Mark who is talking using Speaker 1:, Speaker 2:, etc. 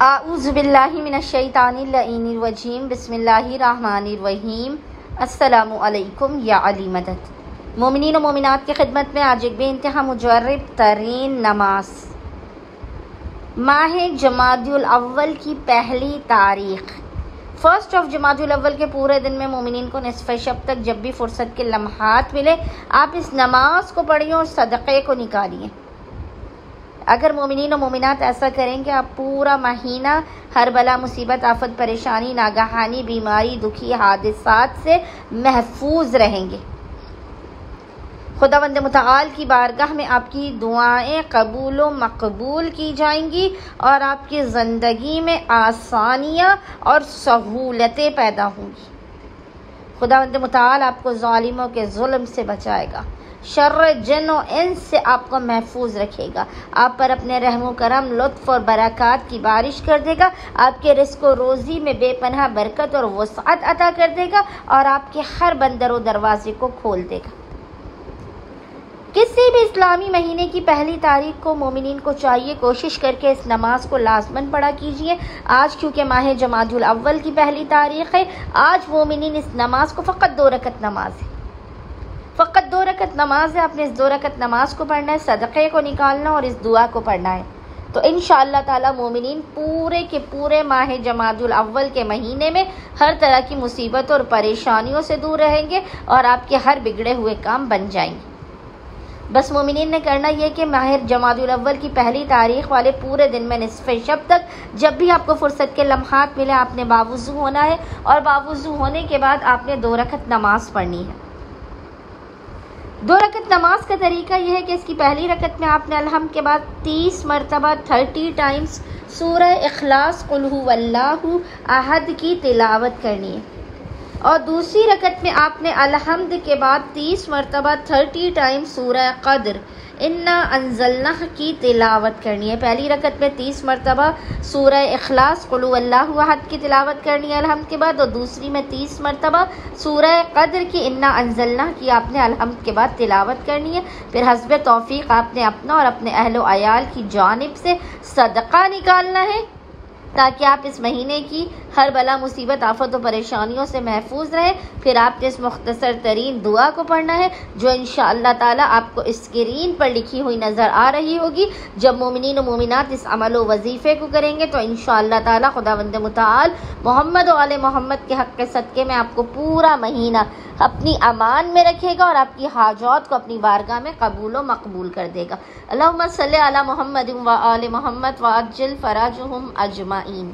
Speaker 1: اعوذ باللہ من الشیطان الرجیم بسم اللہ الرحمن الرحیم۔ السلام علیکم یا علی مدد۔ مومنین و مومنات کی خدمت میں آج ایک بے انتہا مجرب ترین نماز، ماہ جمادی الاول کی پہلی تاریخ، فرسٹ آف جمادی الاول کے پورے دن میں مومنین کو نصف شب تک جب بھی فرصت کے لمحات ملے آپ اس نماز کو پڑھیں اور صدقے کو نکالیے۔ اگر مومنین و مومنات ایسا کریں کہ آپ پورا مہینہ ہر بلا مصیبت آفت پریشانی ناگہانی بیماری دکھی حادثات سے محفوظ رہیں گے، خداوند متعال کی بارگاہ میں آپ کی دعائیں قبول و مقبول کی جائیں گی اور آپ کی زندگی میں آسانیاں اور سہولتیں پیدا ہوں گی۔ خداوند متعال آپ کو ظالموں کے ظلم سے بچائے گا، شر جن و انس سے آپ کو محفوظ رکھے گا، آپ پر اپنے رحم و کرم لطف اور برکات کی بارش کر دے گا، آپ کے رزق و روزی میں بے پناہ برکت اور وسعت عطا کر دے گا اور آپ کے ہر بندر و دروازے کو کھول دے گا۔ کسی بھی اسلامی مہینے کی پہلی تاریخ کو مومنین کو چاہیے کوشش کر کے اس نماز کو لازماً پڑھا کیجیے۔ آج کیونکہ ماہ جمادی الاول کی پہلی تاریخ ہے، آج مومنین اس نماز کو فقط 2 رکعت نماز ہے، فقط 2 رکعت نماز ہے۔ آپ نے اس 2 رکعت نماز کو پڑھنا ہے، صدقے کو نکالنا اور اس دعا کو پڑھنا ہے، تو انشاءاللہ تعالی مومنین پورے کے پورے ماہ جمادی الاول کے مہینے میں ہر طرح کی مصیبتوں اور پریشانیوں سے دور رہیں گے اور آپ کے ہر بگڑے ہوئے کام بن جائیں گے۔ بس مومنین نے کرنا یہ کہ ماہ جمادی الاول کی پہلی تاریخ والے پورے دن میں نصف شب تک جب بھی آپ کو فرصت کے لمحات ملے آپ نے باوضو ہونا ہے اور باوضو ہونے کے بعد آپ نے 2 رکعت نماز پڑھنی ہے۔ 2 رکعت نماز کا طریقہ یہ ہے کہ اس کی پہلی رکعت میں آپ نے الحمد کے بعد 30 مرتبہ 30 ٹائمز سورہ اخلاص قل هو اللہ احد کی تلاوت کرنی ہے، اور دوسری رکعت میں آپ نے الحمد کے بعد 30 مرتبہ 30 ٹائمز سورہ قدر انا انزلناہ کی تلاوت کرنی ہے۔ پہلی رکعت میں 30 مرتبہ سورہ اخلاص قل هو اللہ احد کی تلاوت کرنی ہے الحمد کے بعد، اور دوسری میں 30 مرتبہ سورہ قدر کی انا انزلناہ کی آپ نے الحمد کے بعد تلاوت کرنی ہے۔ پھر حسب توفیق آپ نے اپنا اور اپنے اہل و عیال کی جانب سے صدقہ نکالنا ہے تاکہ آپ اس مہینے کی ہر بلا مصیبت آفت و پریشانیوں سے محفوظ رہیں۔ پھر آپ نے اس مختصر ترین دعا کو پڑھنا ہے جو انشاءاللہ تعالی آپ کو اسکرین پر لکھی ہوئی نظر آ رہی ہوگی۔ جب مومنین و مومنات اس عمل و وظیفے کو کریں گے تو انشاءاللہ تعالی خداوند متعال محمد و آل محمد کے حق کے صدقے میں آپ کو پورا مہینہ اپنی امان میں رکھے گا اور آپ کی حاجات کو اپنی بارگاہ میں قبول و مقبول کر دے گا۔ اللہم صلی علی محمد و آل محمد وعجل فرجہم اجمعین۔